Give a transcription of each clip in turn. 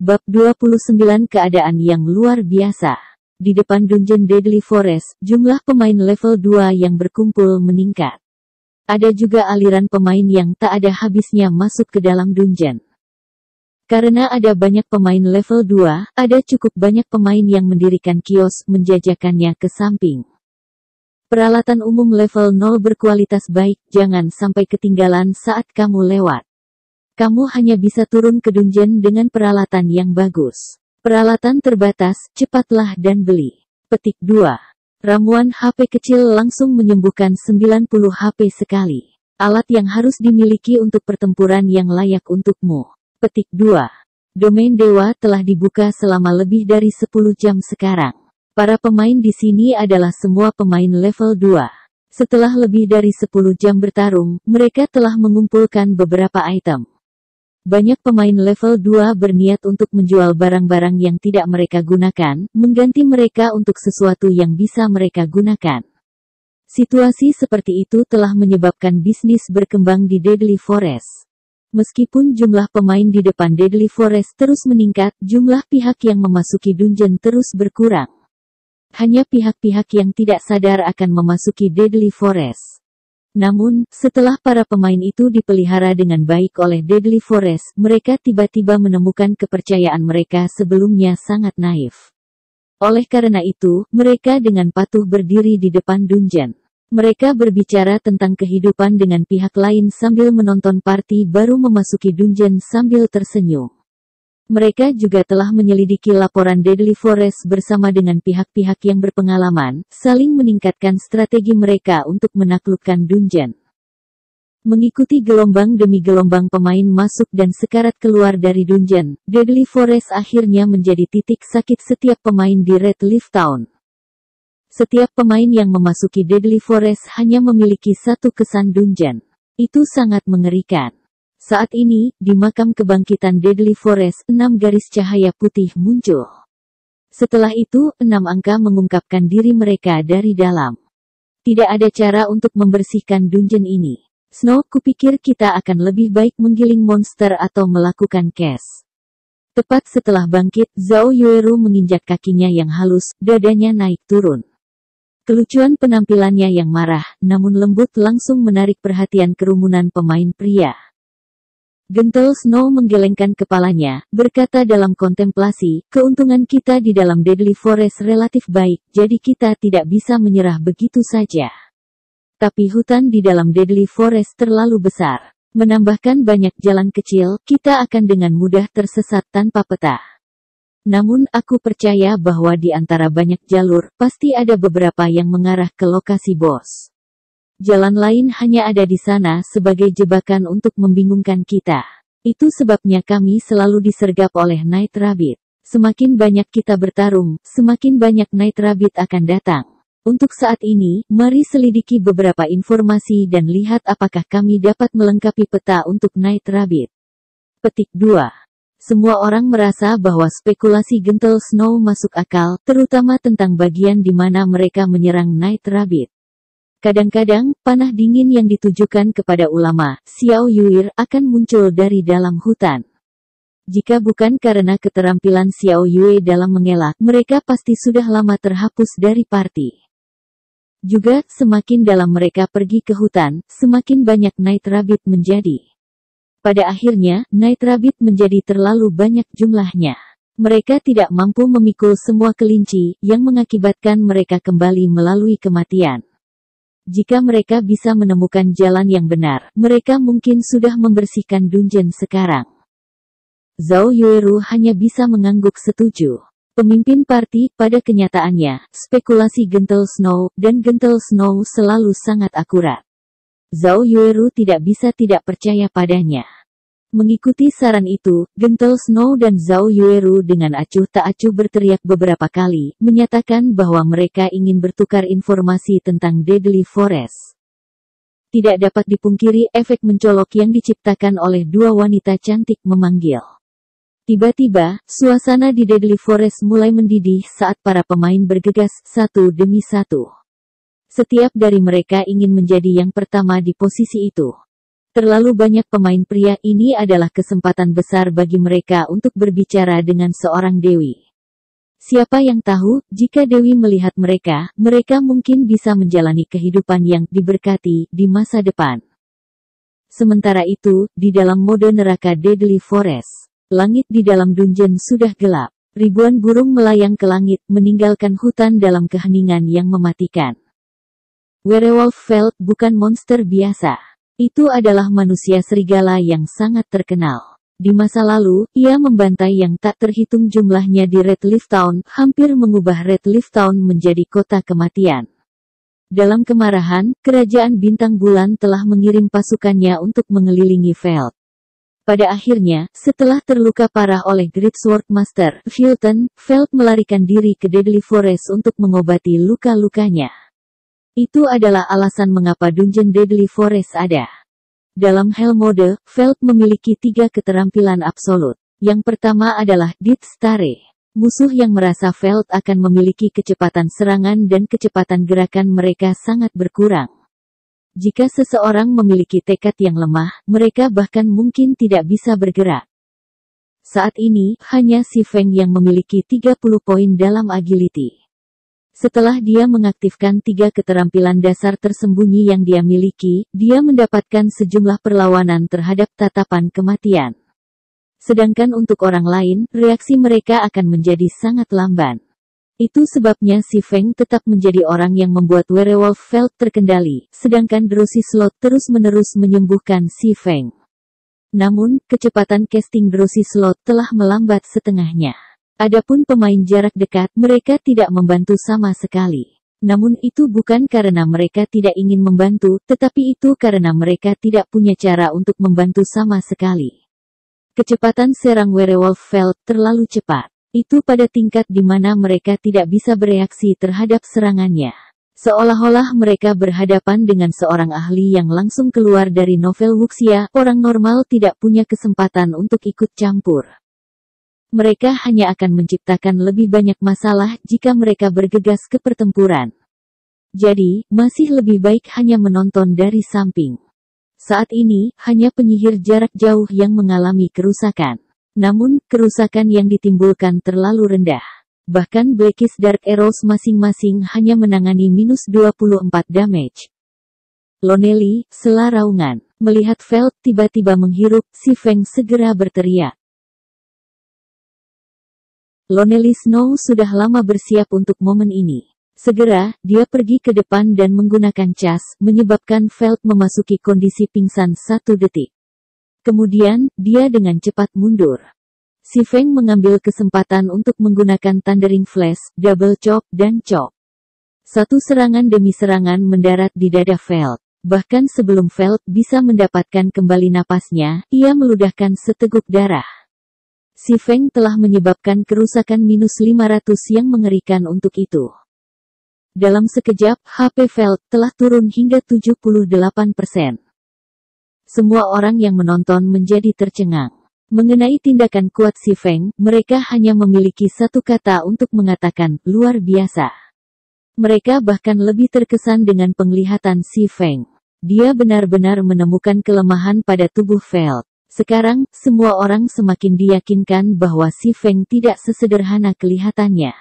Bab 29 Keadaan yang luar biasa. Di depan dungeon Deadly Forest, jumlah pemain level 2 yang berkumpul meningkat. Ada juga aliran pemain yang tak ada habisnya masuk ke dalam dungeon. Karena ada banyak pemain level 2, ada cukup banyak pemain yang mendirikan kios menjajakannya ke samping. Peralatan umum level 0 berkualitas baik, jangan sampai ketinggalan saat kamu lewat. Kamu hanya bisa turun ke dungeon dengan peralatan yang bagus. Peralatan terbatas, cepatlah dan beli. Petik 2. Ramuan HP kecil langsung menyembuhkan 90 HP sekali. Alat yang harus dimiliki untuk pertempuran yang layak untukmu. Petik 2. Domain dewa telah dibuka selama lebih dari 10 jam sekarang. Para pemain di sini adalah semua pemain level 2. Setelah lebih dari 10 jam bertarung, mereka telah mengumpulkan beberapa item. Banyak pemain level 2 berniat untuk menjual barang-barang yang tidak mereka gunakan, mengganti mereka untuk sesuatu yang bisa mereka gunakan. Situasi seperti itu telah menyebabkan bisnis berkembang di Deadly Forest. Meskipun jumlah pemain di depan Deadly Forest terus meningkat, jumlah pihak yang memasuki dungeon terus berkurang. Hanya pihak-pihak yang tidak sadar akan memasuki Deadly Forest. Namun, setelah para pemain itu dipelihara dengan baik oleh Deadly Forest, mereka tiba-tiba menemukan kepercayaan mereka sebelumnya sangat naif. Oleh karena itu, mereka dengan patuh berdiri di depan dungeon. Mereka berbicara tentang kehidupan dengan pihak lain sambil menonton party baru memasuki dungeon sambil tersenyum. Mereka juga telah menyelidiki laporan Deadly Forest bersama dengan pihak-pihak yang berpengalaman, saling meningkatkan strategi mereka untuk menaklukkan dungeon. Mengikuti gelombang demi gelombang pemain masuk dan sekarat keluar dari dungeon, Deadly Forest akhirnya menjadi titik sakit setiap pemain di Red Leaf Town. Setiap pemain yang memasuki Deadly Forest hanya memiliki satu kesan dungeon. Itu sangat mengerikan. Saat ini, di makam kebangkitan Deadly Forest, 6 garis cahaya putih muncul. Setelah itu, 6 angka mengungkapkan diri mereka dari dalam. Tidak ada cara untuk membersihkan dungeon ini. Snow, kupikir kita akan lebih baik menggiling monster atau melakukan cash. Tepat setelah bangkit, Zhao Yueru menginjak kakinya yang halus, dadanya naik turun. Kelucuan penampilannya yang marah, namun lembut langsung menarik perhatian kerumunan pemain pria. Gentle Snow menggelengkan kepalanya, berkata dalam kontemplasi, keuntungan kita di dalam Deadly Forest relatif baik, jadi kita tidak bisa menyerah begitu saja. Tapi hutan di dalam Deadly Forest terlalu besar. Menambahkan banyak jalan kecil, kita akan dengan mudah tersesat tanpa peta. Namun aku percaya bahwa di antara banyak jalur, pasti ada beberapa yang mengarah ke lokasi bos. Jalan lain hanya ada di sana sebagai jebakan untuk membingungkan kita. Itu sebabnya kami selalu disergap oleh Night Rabbit. Semakin banyak kita bertarung, semakin banyak Night Rabbit akan datang. Untuk saat ini, mari selidiki beberapa informasi dan lihat apakah kami dapat melengkapi peta untuk Night Rabbit. Petik 2. Semua orang merasa bahwa spekulasi Gentle Snow masuk akal, terutama tentang bagian di mana mereka menyerang Night Rabbit. Kadang-kadang, panah dingin yang ditujukan kepada ulama, Xiao Yuir, akan muncul dari dalam hutan. Jika bukan karena keterampilan Xiao Yue dalam mengelak, mereka pasti sudah lama terhapus dari party. Juga, semakin dalam mereka pergi ke hutan, semakin banyak Night Rabbit menjadi. Pada akhirnya, Night Rabbit menjadi terlalu banyak jumlahnya. Mereka tidak mampu memikul semua kelinci, yang mengakibatkan mereka kembali melalui kematian. Jika mereka bisa menemukan jalan yang benar, mereka mungkin sudah membersihkan dungeon sekarang. Zhao Yueru hanya bisa mengangguk setuju. Pemimpin party, pada kenyataannya, spekulasi Gentle Snow, dan Gentle Snow selalu sangat akurat. Zhao Yueru tidak bisa tidak percaya padanya. Mengikuti saran itu, Gentle Snow dan Zhao Yueru dengan acuh tak acuh berteriak beberapa kali, menyatakan bahwa mereka ingin bertukar informasi tentang Deadly Forest. Tidak dapat dipungkiri efek mencolok yang diciptakan oleh dua wanita cantik memanggil. Tiba-tiba, suasana di Deadly Forest mulai mendidih saat para pemain bergegas satu demi satu. Setiap dari mereka ingin menjadi yang pertama di posisi itu. Terlalu banyak pemain pria ini adalah kesempatan besar bagi mereka untuk berbicara dengan seorang dewi. Siapa yang tahu, jika Dewi melihat mereka, mereka mungkin bisa menjalani kehidupan yang diberkati di masa depan. Sementara itu, di dalam mode neraka Deadly Forest, langit di dalam dungeon sudah gelap. Ribuan burung melayang ke langit, meninggalkan hutan dalam keheningan yang mematikan. Werewolf Feld bukan monster biasa. Itu adalah manusia serigala yang sangat terkenal. Di masa lalu, ia membantai yang tak terhitung jumlahnya di Redleaf Town, hampir mengubah Redleaf Town menjadi kota kematian. Dalam kemarahan, kerajaan bintang bulan telah mengirim pasukannya untuk mengelilingi Feld. Pada akhirnya, setelah terluka parah oleh Great Sword Master Fulton, Feld melarikan diri ke Deadly Forest untuk mengobati luka-lukanya. Itu adalah alasan mengapa Dungeon Deadly Forest ada. Dalam Hell Mode, Feld memiliki 3 keterampilan absolut. Yang pertama adalah Death Stare. Musuh yang merasa Feld akan memiliki kecepatan serangan dan kecepatan gerakan mereka sangat berkurang. Jika seseorang memiliki tekad yang lemah, mereka bahkan mungkin tidak bisa bergerak. Saat ini, hanya Si Feng yang memiliki 30 poin dalam agility. Setelah dia mengaktifkan 3 keterampilan dasar tersembunyi yang dia miliki, dia mendapatkan sejumlah perlawanan terhadap tatapan kematian. Sedangkan untuk orang lain, reaksi mereka akan menjadi sangat lamban. Itu sebabnya Si Feng tetap menjadi orang yang membuat Werewolf Feld terkendali, sedangkan Drowsy Slot terus-menerus menyembuhkan Si Feng. Namun, kecepatan casting Drowsy Slot telah melambat setengahnya. Adapun pemain jarak dekat, mereka tidak membantu sama sekali. Namun itu bukan karena mereka tidak ingin membantu, tetapi itu karena mereka tidak punya cara untuk membantu sama sekali. Kecepatan serang Werewolf Feld terlalu cepat. Itu pada tingkat di mana mereka tidak bisa bereaksi terhadap serangannya. Seolah-olah mereka berhadapan dengan seorang ahli yang langsung keluar dari novel wuxia, orang normal tidak punya kesempatan untuk ikut campur. Mereka hanya akan menciptakan lebih banyak masalah jika mereka bergegas ke pertempuran. Jadi, masih lebih baik hanya menonton dari samping. Saat ini, hanya penyihir jarak jauh yang mengalami kerusakan. Namun, kerusakan yang ditimbulkan terlalu rendah. Bahkan Blackest Dark Arrows masing-masing hanya menangani minus 24 damage. Lonely, sela raungan. Melihat Feld tiba-tiba menghirup, Si Feng segera berteriak. Lonely Snow sudah lama bersiap untuk momen ini. Segera, dia pergi ke depan dan menggunakan cas, menyebabkan Feld memasuki kondisi pingsan 1 detik. Kemudian, dia dengan cepat mundur. Si Feng mengambil kesempatan untuk menggunakan Thundering Flash, Double Chop, dan Chop. Satu serangan demi serangan mendarat di dada Feld. Bahkan sebelum Feld bisa mendapatkan kembali napasnya, ia meludahkan seteguk darah. Si Feng telah menyebabkan kerusakan minus 500 yang mengerikan untuk itu. Dalam sekejap, HP Feld telah turun hingga 78%. Semua orang yang menonton menjadi tercengang. Mengenai tindakan kuat Si Feng, mereka hanya memiliki satu kata untuk mengatakan, luar biasa. Mereka bahkan lebih terkesan dengan penglihatan Si Feng. Dia benar-benar menemukan kelemahan pada tubuh Feld. Sekarang, semua orang semakin diyakinkan bahwa Si Feng tidak sesederhana kelihatannya.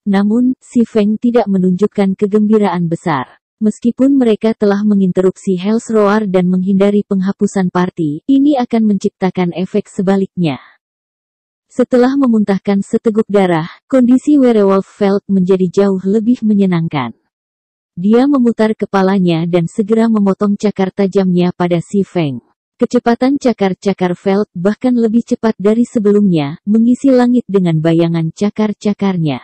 Namun, Si Feng tidak menunjukkan kegembiraan besar. Meskipun mereka telah menginterupsi Hell's Roar dan menghindari penghapusan party, ini akan menciptakan efek sebaliknya. Setelah memuntahkan seteguk darah, kondisi Werewolf Feld menjadi jauh lebih menyenangkan. Dia memutar kepalanya dan segera memotong cakar tajamnya pada Si Feng. Kecepatan cakar-cakar Feld bahkan lebih cepat dari sebelumnya, mengisi langit dengan bayangan cakar-cakarnya.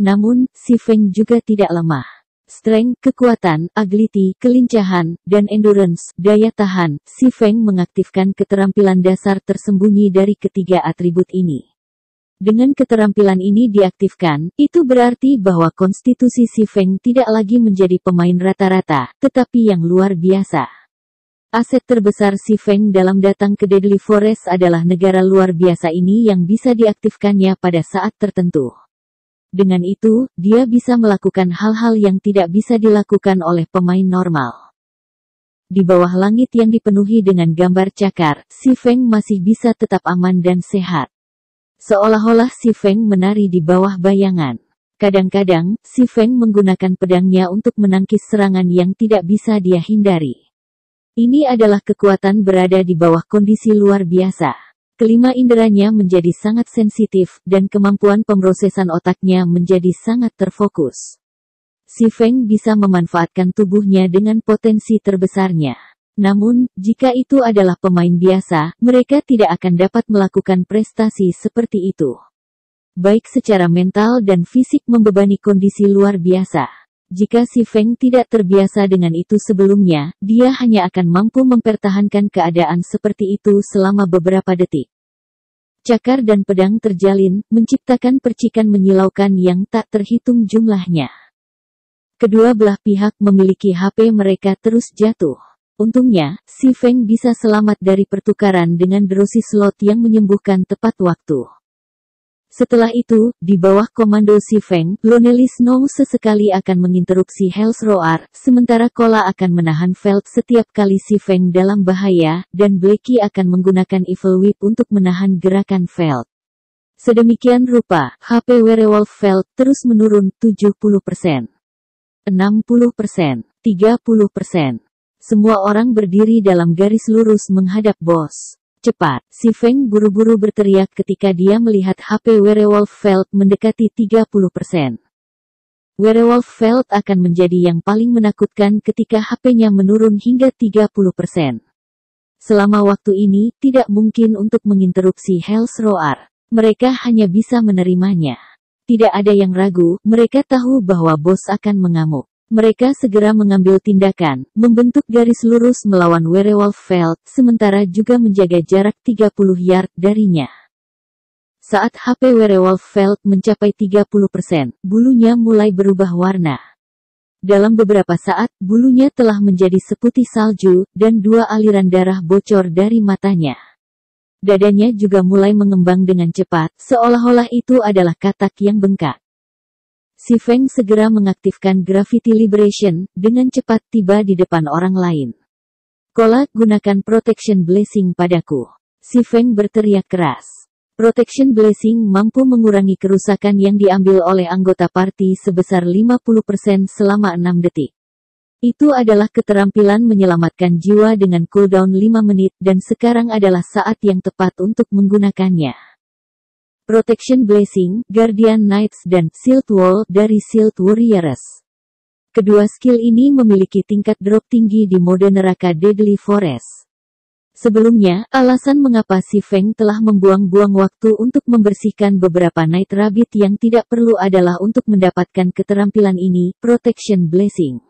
Namun, Si Feng juga tidak lemah. Strength, kekuatan, agility, kelincahan, dan endurance, daya tahan, Si Feng mengaktifkan keterampilan dasar tersembunyi dari ketiga atribut ini. Dengan keterampilan ini diaktifkan, itu berarti bahwa konstitusi Si Feng tidak lagi menjadi pemain rata-rata, tetapi yang luar biasa. Aset terbesar Si Feng dalam datang ke Deadly Forest adalah negara luar biasa ini yang bisa diaktifkannya pada saat tertentu. Dengan itu, dia bisa melakukan hal-hal yang tidak bisa dilakukan oleh pemain normal. Di bawah langit yang dipenuhi dengan gambar cakar, Si Feng masih bisa tetap aman dan sehat. Seolah-olah Si Feng menari di bawah bayangan. Kadang-kadang, Si Feng menggunakan pedangnya untuk menangkis serangan yang tidak bisa dia hindari. Ini adalah kekuatan berada di bawah kondisi luar biasa. Kelima inderanya menjadi sangat sensitif, dan kemampuan pemrosesan otaknya menjadi sangat terfokus. Si Feng bisa memanfaatkan tubuhnya dengan potensi terbesarnya. Namun, jika itu adalah pemain biasa, mereka tidak akan dapat melakukan prestasi seperti itu. Baik secara mental dan fisik membebani kondisi luar biasa. Jika Si Feng tidak terbiasa dengan itu sebelumnya, dia hanya akan mampu mempertahankan keadaan seperti itu selama beberapa detik. Cakar dan pedang terjalin, menciptakan percikan menyilaukan yang tak terhitung jumlahnya. Kedua belah pihak memiliki HP mereka terus jatuh. Untungnya, Si Feng bisa selamat dari pertukaran dengan derosi slot yang menyembuhkan tepat waktu. Setelah itu, di bawah komando Si Feng, Lonely Snow sesekali akan menginterupsi Hell's Roar, sementara Kola akan menahan Veld setiap kali Si Feng dalam bahaya, dan Blackie akan menggunakan Evil Whip untuk menahan gerakan Veld. Sedemikian rupa, HP Werewolf Veld terus menurun 70%. 60%, 30%. Semua orang berdiri dalam garis lurus menghadap bos. Cepat, Si Feng buru-buru berteriak ketika dia melihat HP Werewolf Veld mendekati 30%. Werewolf Veld akan menjadi yang paling menakutkan ketika HP-nya menurun hingga 30%. Selama waktu ini, tidak mungkin untuk menginterupsi Hell's Roar. Mereka hanya bisa menerimanya. Tidak ada yang ragu, mereka tahu bahwa bos akan mengamuk. Mereka segera mengambil tindakan, membentuk garis lurus melawan Werewolf Veld, sementara juga menjaga jarak 30 yard darinya. Saat HP Werewolf Veld mencapai 30%, bulunya mulai berubah warna. Dalam beberapa saat, bulunya telah menjadi seputih salju, dan 2 aliran darah bocor dari matanya. Dadanya juga mulai mengembang dengan cepat, seolah-olah itu adalah katak yang bengkak. Si Feng segera mengaktifkan Gravity Liberation, dengan cepat tiba di depan orang lain. Kola, gunakan Protection Blessing padaku. Si Feng berteriak keras. Protection Blessing mampu mengurangi kerusakan yang diambil oleh anggota party sebesar 50% selama 6 detik. Itu adalah keterampilan menyelamatkan jiwa dengan cooldown 5 menit dan sekarang adalah saat yang tepat untuk menggunakannya. Protection Blessing, Guardian Knights dan Shield Wall dari Shield Warriors. Kedua skill ini memiliki tingkat drop tinggi di mode neraka Deadly Forest. Sebelumnya, alasan mengapa Si Feng telah membuang-buang waktu untuk membersihkan beberapa Night Rabbit yang tidak perlu adalah untuk mendapatkan keterampilan ini, Protection Blessing.